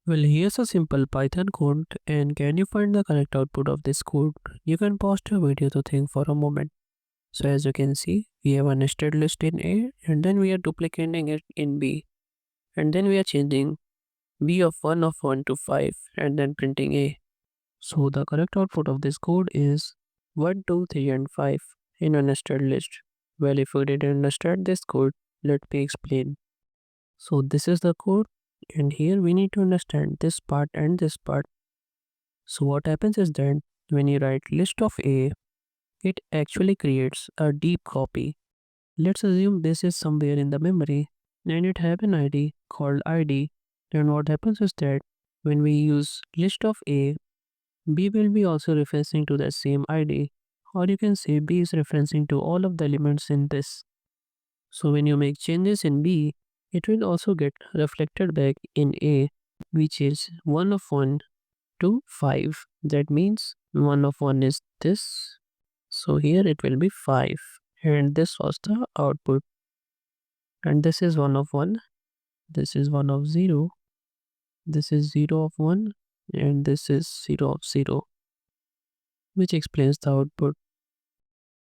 Well, here's a simple Python code, and can you find the correct output of this code? You can pause the video to think for a moment. So as you can see, we have a nested list in A, and then we are duplicating it in B, and then we are changing B of 1 to 5, and then printing A. So the correct output of this code is 1, 2, 3, and 5 in a nested list. Well, if you didn't understand this code, let me explain. So this is the code, and here we need to understand this part and this part. So what happens is that when you write list of A, it actually creates a deep copy. Let's assume this is somewhere in the memory and it have an ID called ID. And what happens is that when we use list of A, B will be also referencing to the same ID, or you can say B is referencing to all of the elements in this. So when you make changes in B, it will also get reflected back in A, which is 1 of 1 to 5. That means 1 of 1 is this. So here it will be 5. And this was the output. And this is 1 of 1. This is 1 of 0. This is 0 of 1. And this is 0 of 0, which explains the output.